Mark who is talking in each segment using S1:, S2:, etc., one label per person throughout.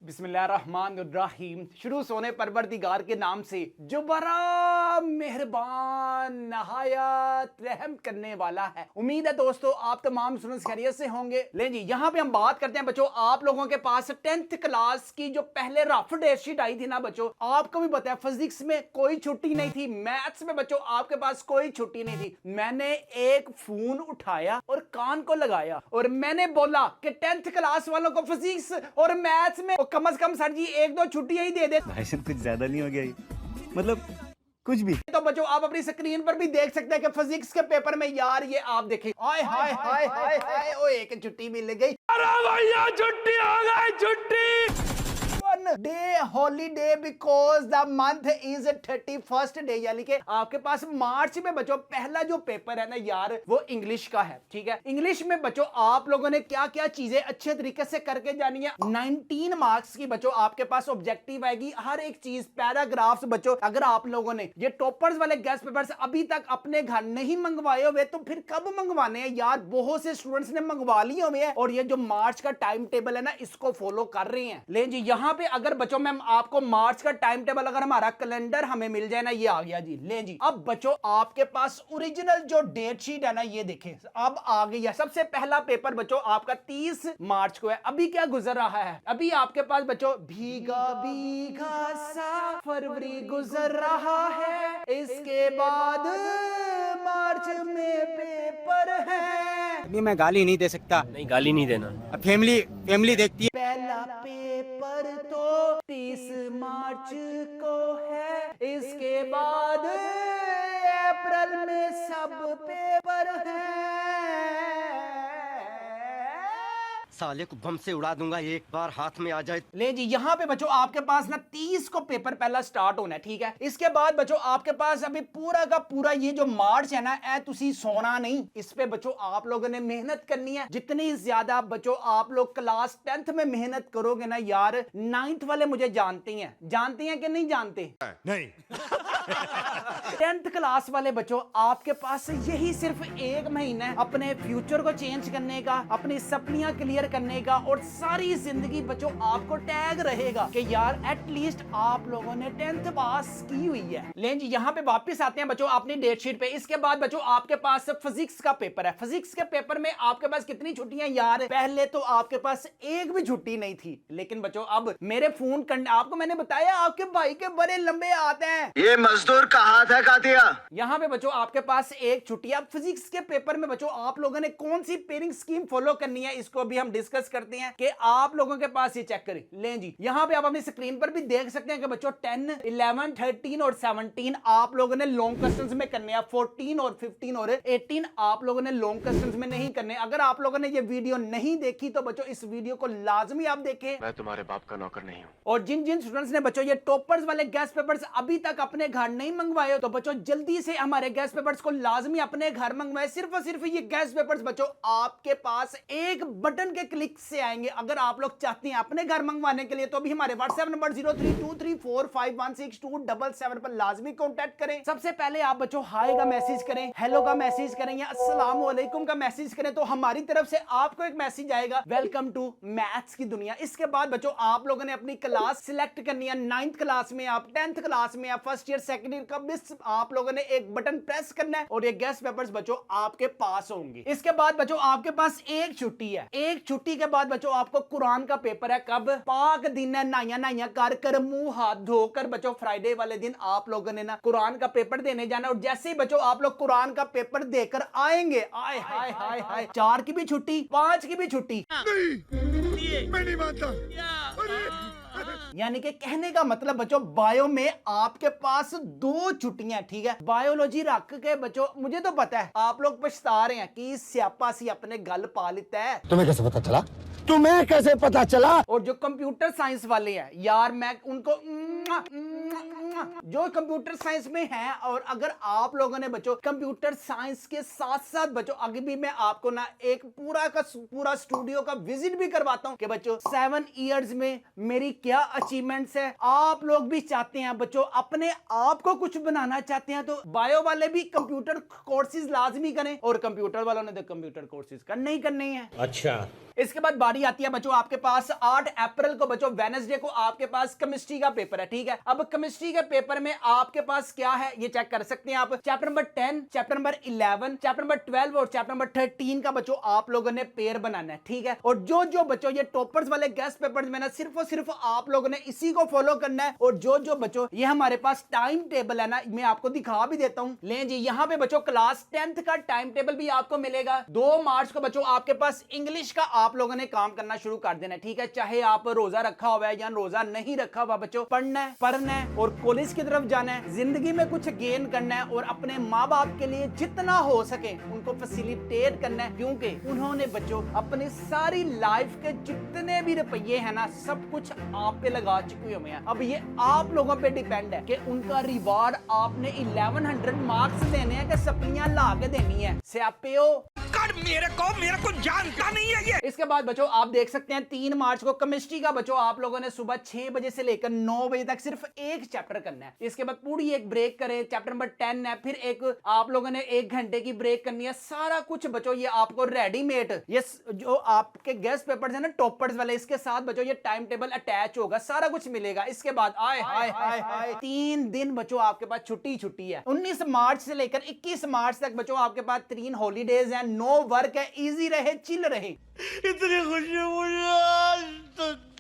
S1: बिस्मिल्लाहिर्रहमानिर्रहीम। शुरू सोने परवरदिगार के नाम से जो बड़ा मेहरबान नहायत रहम करने वाला है। उम्मीद है दोस्तों आप तमाम स्टूडेंट्स खैरियत से होंगे। ले जी यहाँ पे हम बात करते हैं बच्चों, आप लोगों के पास 10th क्लास की जो पहले रफ डेट शीट आई थी ना बच्चों, आपको भी पता है फिजिक्स में कोई छुट्टी नहीं थी, मैथ्स में बच्चों आपके पास कोई छुट्टी नहीं थी। मैंने एक फोन उठाया और कान को लगाया और मैंने बोला कि 10th क्लास वालों को फिजिक्स और मैथ्स में कम से कम सर जी एक दो छुट्टियां ही दे दे।
S2: भाई साहब कुछ ज्यादा नहीं हो गया ये? मतलब कुछ भी।
S1: तो बच्चों आप अपनी स्क्रीन पर भी देख सकते हैं कि फिजिक्स के पेपर में यार ये आप देखें, हाय हाय हाय हाय हाय, ओ एक छुट्टी मिल गई। अरे भैया छुट्टी हो गई, छुट्टी day holiday because the month is 31st day, यानी कि आपके पास मार्च में बच्चों पहला जो पेपर है ना यार वो इंग्लिश का है। ठीक है, इंग्लिश में बच्चों आप लोगों ने क्या क्या चीजें अच्छे तरीके से करके जानी है। 19 मार्क्स की बच्चों आपके पास ऑब्जेक्टिव आएगी, हर एक चीज पैराग्राफ्स बच्चों। अगर आप लोगों ने ये टॉपर्स वाले गेस्ट पेपर्स अभी तक अपने घर नहीं मंगवाए हुए तो फिर कब मंगवाने हैं यार। बहुत से स्टूडेंट्स ने मंगवा लिए हुए हैं और ये जो मार्च का टाइम टेबल है ना इसको फॉलो कर रहे हैं। ले जी यहाँ पे अगर बच्चों मैं आपको मार्च का टाइम टेबल अगर हमारा कैलेंडर हमें मिल जाए ना, ये आ गया जी। ले जी अब बच्चों आपके पास ओरिजिनल जो डेट शीट है ना ये देखें अब आ गई है। सबसे पहला पेपर बच्चों आपका 30 मार्च को है। अभी क्या गुजर रहा है, अभी आपके पास बच्चों भीगा भीगा सा फरवरी गुजर रहा है, इसके बाद मार्च में पेपर है।
S3: अभी मैं गाली नहीं दे सकता।
S4: नहीं गाली नहीं देना।
S3: अब फैमिली देखती है।
S1: पहला पेपर तो 30 मार्च को है, इसके बाद अप्रैल में सब पेपर है।
S4: साले को बम से उड़ा दूंगा एक बार हाथ में आ जाए।
S1: ले जी यहाँ पे बच्चों आपके पास ना 30 को पेपर पहला स्टार्ट होना है। ठीक है, इसके बाद बच्चों आपके पास अभी पूरा का पूरा ये जो मार्च है ना ए तुसी सोना नहीं, इस पे बच्चों आप लोगों ने मेहनत करनी है। जितनी ज्यादा बच्चों आप लोग क्लास 10th में मेहनत करोगे ना यार, 9th वाले मुझे जानते हैं कि नहीं जानते?
S2: नहीं
S1: 10th क्लास वाले बच्चों आपके पास यही सिर्फ एक महीना है अपने फ्यूचर को चेंज करने का, अपनी सपनियां क्लियर करने का और सारी जिंदगी बच्चों आपको टैग रहेगा कि यार एटलीस्ट आप लोगों ने 10th पास की हुई है। लेकिन जी यहाँ पे वापस आते हैं बच्चों अपनी डेट शीट पे। इसके बाद बच्चों आपके पास फिजिक्स का पेपर है। फिजिक्स के पेपर में आपके पास कितनी छुट्टियां यार, पहले तो आपके पास एक भी छुट्टी नहीं थी, लेकिन बच्चों अब मेरे फोन आपको मैंने बताया आपके भाई के बड़े लंबे आते हैं,
S5: ये मजदूर का हाथ है कातिया।
S1: यहाँ पे बच्चों आपके पास एक छुट्टी। अब फिजिक्स के पेपर में बच्चों आप लोगों ने कौन सी पेयरिंग स्कीम फॉलो करनी है इसको भी हम डिस्कस करते हैं कि आप लोगों के पास ये चेक करें। लें जी यहाँ पे आप अपनी स्क्रीन पर भी देख सकते हैं कि बच्चों 10, 11, 13 और 17 आप लोगों ने लॉन्ग क्वेश्चंस में करने हैं। 14 और 15 और 18 आप लोगों ने लॉन्ग क्वेश्चंस में नहीं करने। अगर आप लोगों ने ये वीडियो नहीं देखी तो बच्चों इस वीडियो को लाजमी आप देखें।
S5: मैं तुम्हारे बाप का नौकर नहीं हूँ।
S1: और जिन जिन स्टूडेंट्स ने बच्चों ये टॉपर्स वाले गेस्ट पेपर्स अभी तक अपने घर नहीं मंगवाए हो तो बच्चों जल्दी से हमारे गेस्ट पेपर्स को लाजमी अपने घर मंगवाए। सिर्फ और सिर्फ ये गेस्ट पेपर्स बच्चों आपके पास एक बटन के क्लिक से आएंगे। अगर आप लोग चाहते हैं अपने घर मंगवाने के लिए तो भी हमारे व्हाट्सएप नंबर 0323451677 पर लाजमी कांटेक्ट करें। सबसे पहले आप बच्चों हाय का मैसेज करें, हेलो का मैसेज करें या अस्सलाम वालेकुम का मैसेज करें तो हमारी तरफ से आपको एक मैसेज आएगा, वेलकम टू मैथ्स की दुनिया। इसके बाद बच्चों आप लोगों ने अपनी क्लास सिलेक्ट करनी है, 9th क्लास में आप 10th क्लास में या फर्स्ट ईयर सेकंड ईयर का मिस आप लोगों ने एक बटन प्रेस करना है और ये गेस्ट पेपर्स बच्चों आपके पास होंगे। इसके बाद बच्चों आपके पास एक छुट्टी है। एक छुट्टी के बाद बच्चों आपको कुरान का पेपर है। कब? पाक दिन है, नाया कर मुंह हाथ धोकर बच्चों फ्राइडे वाले दिन आप लोगों ने ना कुरान का पेपर देने जाना। और जैसे ही बच्चों आप लोग कुरान का पेपर देकर आएंगे, आय हाय हाय हाय, 4 की भी छुट्टी, 5 की भी छुट्टी।
S2: मैं नहीं मानता।
S1: यानी कि कहने का मतलब बच्चों बायो में आपके पास 2 छुट्टियां। ठीक है, बायोलॉजी रख के बच्चों मुझे तो पता है आप लोग पछता रहे हैं कि स्यापा सी अपने गल पा लेता है।
S2: तुम्हें कैसे पता चला? तुम्हें कैसे पता चला?
S1: और जो कंप्यूटर साइंस वाले हैं यार मैं उनको जो कंप्यूटर साइंस में हैं, और अगर आप लोगों ने बच्चों कंप्यूटर साइंस के साथ साथ बच्चों आगे भी मैं आपको ना एक पूरा का पूरा स्टूडियो का विजिट भी करवाता हूं कि बच्चों 7 इयर्स में मेरी क्या अचीवमेंट्स है। आप लोग भी चाहते हैं बच्चों अपने आप को कुछ बनाना चाहते हैं तो बायो वाले भी कंप्यूटर कोर्सेज लाजमी करें और कंप्यूटर वालों ने तो कंप्यूटर कोर्सेज करने ही करने हैं।
S4: अच्छा
S1: इसके बाद बारी आती है बच्चों आपके पास 8 अप्रैल को बच्चों वेडनेसडे को आपके पास केमिस्ट्री का पेपर है। ठीक है, अब केमिस्ट्री के पेपर में आपके पास क्या है ये चेक कर सकते हैं आप। Chapter number 10, chapter number 11, chapter number 12 और चैप्टर नंबर 13 का बच्चों आप लोगों ने पेयर बनाना है। ठीक है, और जो जो बच्चों ये टॉपर्स वाले गेस्ट पेपर्स में ना सिर्फ और सिर्फ आप लोगों ने इसी को फॉलो करना है। और जो जो बच्चों ये हमारे पास टाइम टेबल है ना, मैं आपको दिखा भी देता हूं। ले जी, यहाँ पे बच्चों क्लास 10th का टाइम टेबल भी आपको मिलेगा। 2 मार्च को बच्चों आपके पास इंग्लिश का आप लोगों ने काम करना शुरू कर देना है। ठीक है, चाहे आप रोजा रखा हुआ है या रोजा नहीं रखा हुआ, बच्चों पढ़ना है और कॉलेज की तरफ जाना है, जिंदगी में कुछ गेन करना है और अपने माँ बाप के लिए जितना हो सके उनको फैसिलिटेट करना है, क्योंकि उन्होंने बच्चों अपनी सारी लाइफ के जितने भी रुपये हैं ना सब कुछ आप पे लगा चुके हुए हैं। अब ये आप लोगों पे डिपेंड है कि उनका रिवार्ड आपने 1100 मार्क्स देने हैं कि सप्लियां ला के देनी है। स्यापे मेरे को जानता नहीं है ये। इसके बाद बच्चों आप देख सकते हैं 3 मार्च को केमिस्ट्री का बच्चों आप लोगों ने सुबह 6 बजे से लेकर 9 बजे तक सिर्फ एक चैप्टर करना है। इसके बाद पूरी एक ब्रेक करें, चैप्टर नंबर 10 है, फिर एक आप लोगों ने 1 घंटे की ब्रेक करनी है। सारा कुछ बच्चों ये आपको रेडीमेड, ये जो आपके गेस्ट पेपर्स है ना टॉपर्स वाले, इसके साथ बच्चों ये टाइम टेबल अटैच होगा, सारा कुछ मिलेगा। इसके बाद आए हाय हाय हाय 3 दिन बच्चों आपके पास छुट्टी है। 19 मार्च से लेकर 21 मार्च तक बच्चों आपके पास 3 हॉलीडेज है, नो वर्क है, इजी रहे, चिल रहे।
S2: इतनी खुशी मुझे।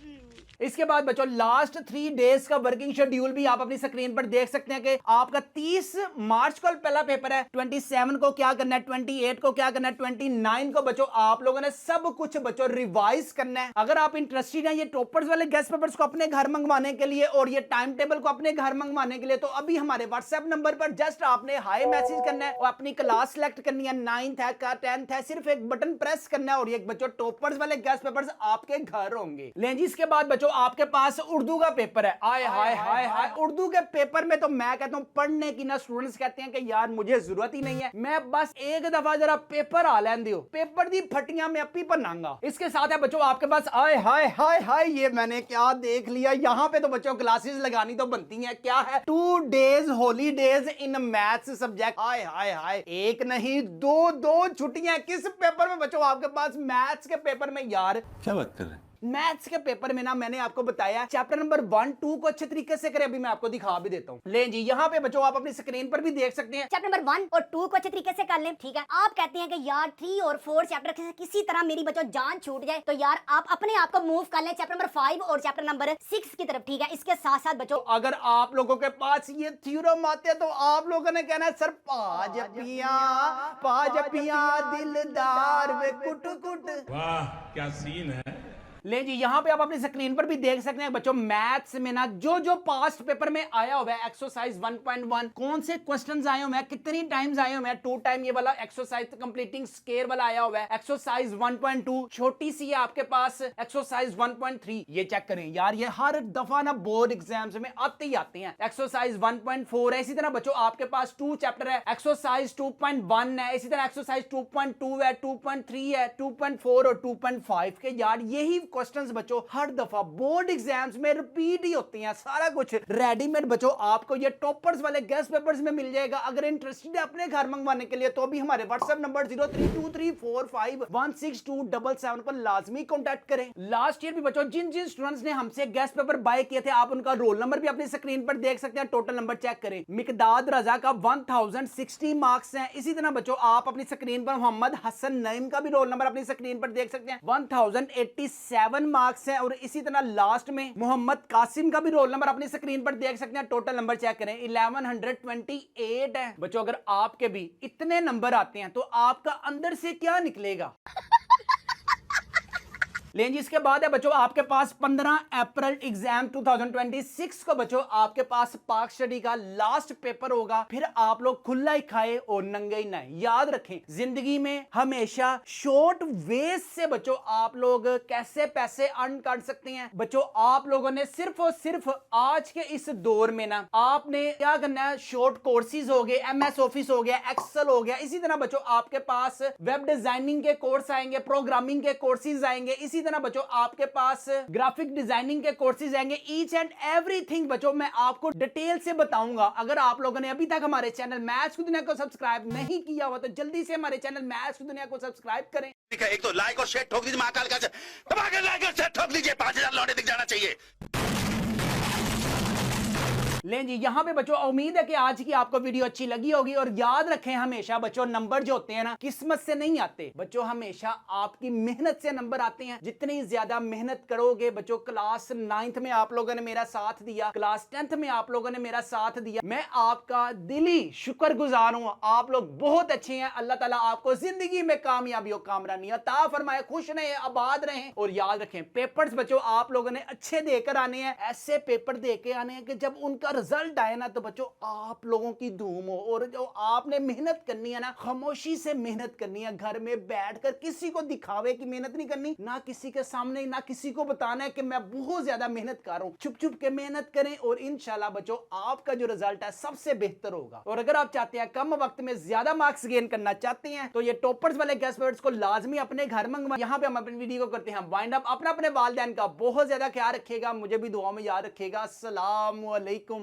S1: इसके बाद बच्चों लास्ट 3 डेज का वर्किंग शेड्यूल भी आप अपनी स्क्रीन पर देख सकते हैं कि आपका 30 मार्च को पहला पेपर है, 27 को क्या करना है, 28 को क्या करना है, 29 को बच्चों आप लोगों ने सब कुछ बच्चों रिवाइज करना है। अगर आप इंटरेस्टेड हैं ये टॉपर्स वाले गेस्ट पेपर्स को अपने घर मंगवाने के लिए और ये टाइम टेबल को अपने घर मंगवाने के लिए, तो अभी हमारे व्हाट्सएप नंबर पर जस्ट आपने हाई मैसेज करना है और अपनी क्लास सेलेक्ट करनी है, 9th है का 10th है, सिर्फ एक बटन प्रेस करना है और ये बच्चों टॉपर्स वाले गेस्ट पेपर्स आपके घर होंगे। लें जी, इसके बाद बच्चों आपके पास उर्दू का पेपर है। आय हाय हाय हाय, उर्दू के पेपर में तो मैं कहता हूं पढ़ने की ना स्टूडेंट्स कहते हैं कि यार मुझे जरूरत ही नहीं है, मैं बस एक दफा जरा पेपर आ लें दियो, पेपर दी फटियां में अपी पन्नांगा। इसके साथ है बच्चों आपके पास आय हाय हाय हाय, ये मैंने क्या देख लिया, यहाँ पे तो बच्चों क्लासेस लगानी तो बनती हैं। क्या है, 2 days holidays in maths subject. आय हाय हाय, एक नहीं दो छुट्टियां किस पेपर में बच्चों आपके पास, मैथ्स के पेपर में। यार
S2: क्या बात कर रहे हैं?
S1: मैथ्स के पेपर में ना मैंने आपको बताया चैप्टर नंबर 1, 2 को अच्छे तरीके से करें, अभी मैं आपको दिखा भी देता हूं। ले जी, यहाँ पे बच्चों आप अपनी स्क्रीन पर भी देख सकते हैं
S6: चैप्टर नंबर 1 और 2 को अच्छे तरीके से कर लें। ठीक है, आप कहते हैं कि यार 3 और 4 चैप्टर किसी तरह मेरी बच्चों जान छूट जाए, तो यार आप अपने आप को मूव कर लें चैप्टर नंबर 5 और चैप्टर नंबर 6 की तरफ। ठीक है, इसके साथ साथ बच्चों
S1: अगर आप लोगों के पास ये थ्योरम आते हैं तो आप लोगों ने कहना है सर पाज पिया दिलदार वे कुट कुट।
S7: वाह क्या सीन है।
S1: ले जी, यहाँ पे आप अपनी स्क्रीन पर भी देख सकते हैं बच्चों मैथ्स में ना जो जो पास्ट पेपर में आया हुआ है, एक्सरसाइज 1.1 कौन से क्वेश्चंस आए हुए हैं, कितनी टाइम्स आए हुए हैं। 2 टाइम ये वाला एक्सरसाइज कंप्लीटिंग स्केयर वाला आया हुआ है। एक्सरसाइज 1.2 छोटी सी है आपके पास, एक्सरसाइज 1.3 ये चेक करें यार, ये हर दफा ना बोर्ड एग्जाम्स में आते ही आते हैं। एक्सरसाइज 1.4 है। इसी तरह बच्चों आपके पास 2 चैप्टर है, एक्सरसाइज 2.1 है। इसी तरह एक्सरसाइज 2.2 है, 2.3 है, 2.4 और 2.5 के यार यही क्वेश्चंस बच्चों हर दफा बोर्ड एग्जाम्स में रिपीट ही होती हैं। सारा कुछ रेडीमेड बच्चों आपको ये टॉपर्स वाले गेस्ट पेपर्स में मिल जाएगा। अगर इंटरेस्टेड है अपने घर मंगवाने के लिए तो भी हमारे व्हाट्सएप नंबर 0323451677 पर लाजमी कांटेक्ट करें। लास्ट ईयर भी बच्चों जिन जिन स्टूडेंट्स ने हमसे गेस्ट पेपर बाय किए थे आप उनका रोल नंबर भी अपनी स्क्रीन पर देख सकते हैं। टोटल नंबर चेक करें, मिकदाद रजा का 1060 मार्क्स हैं। इसी तरह बच्चों आप अपनी स्क्रीन पर मोहम्मद हसन नईम का भी रोल नंबर अपनी स्क्रीन पर देख सकते हैं, 1087 मार्क्स हैं। और इसी तरह लास्ट में मोहम्मद कासिम का भी रोल नंबर अपनी स्क्रीन पर देख सकते हैं। टोटल नंबर चेक करें 1128 है। बच्चों अगर आपके भी इतने नंबर आते हैं तो आपका अंदर से क्या निकलेगा। लेकिन इसके बाद है बच्चों आपके पास 15 अप्रैल एग्जाम 2026 को बच्चों आपके पास पाक स्टडी का लास्ट पेपर होगा। फिर आप लोग खुला ही खाए और नंगे ही नहाए। याद रखें जिंदगी में हमेशा शॉर्ट वेज से बच्चों आप लोग कैसे पैसे अर्न कर सकते हैं। बच्चों आप लोगों ने सिर्फ और सिर्फ आज के इस दौर में ना आपने क्या करना है, शॉर्ट कोर्सेज हो गए, MS ऑफिस हो गया, एक्सेल हो गया। इसी तरह बच्चों आपके पास वेब डिजाइनिंग के कोर्स आएंगे, प्रोग्रामिंग के कोर्सेज आएंगे। इसी तरह बच्चों आपके पास ग्राफिक डिजाइनिंग के कोर्सेज आएंगे। ईच एंड एवरीथिंग बच्चों मैं आपको डिटेल से बताऊंगा। अगर आप लोगों ने अभी तक हमारे चैनल मैथ्स की दुनिया को सब्सक्राइब नहीं किया हुआ तो जल्दी से हमारे चैनल मैथ्स की दुनिया को सब्सक्राइब करें।
S8: एक तो लाइक और शेयर ठोक दीजिए, महाकाल का दबा के लाइक और शेयर ठोक दीजिए, 5000 लौटे दिख जाना चाहिए।
S1: लें जी, यहां पे बच्चों उम्मीद है कि आज की आपको वीडियो अच्छी लगी होगी। और याद रखें हमेशा बच्चों, नंबर जो होते हैं ना किस्मत से नहीं आते बच्चों, हमेशा आपकी मेहनत से नंबर आते हैं। जितनी ज्यादा मेहनत करोगे बच्चों, क्लास 9th में आप लोगों ने मेरा साथ दिया, क्लास 10th में आप लोगों ने मेरा साथ दिया, मैं आपका दिली शुक्रगुजार हूं। आप लोग बहुत अच्छे हैं। अल्लाह ताला आपको जिंदगी में कामयाबियों कामरानी अता फरमाए, खुश रहें, आबाद रहें। और याद रखें पेपर्स बच्चों आप लोगों ने अच्छे देकर आने हैं। ऐसे पेपर देके आने हैं कि जब उनका रिजल्ट आए ना तो बच्चों आप लोगों की धूम हो। और जो आपने मेहनत करनी है ना, खामोशी से मेहनत करनी है, घर में बैठकर किसी को दिखावे की मेहनत नहीं करनी, ना किसी के सामने, ना किसी को बताना है कि मैं बहुत ज्यादा मेहनत कर रहा हूं। चुप चुप के मेहनत करें और इंशाल्लाह बच्चों आपका जो रिजल्ट है सबसे बेहतर होगा। और अगर आप चाहते हैं कम वक्त में ज्यादा मार्क्स गेन करना चाहते हैं तो ये टॉपर्स वाले गेस्ट पेपर्स को लाजमी अपने घर मंगवा। यहाँ पे हम अपनी वीडियो को करते हैं वाइंड अप। अपने वालिदैन का बहुत ज्यादा ख्याल रखिएगा, मुझे भी दुआ में याद रखिएगा। अस्सलाम वालेकुम।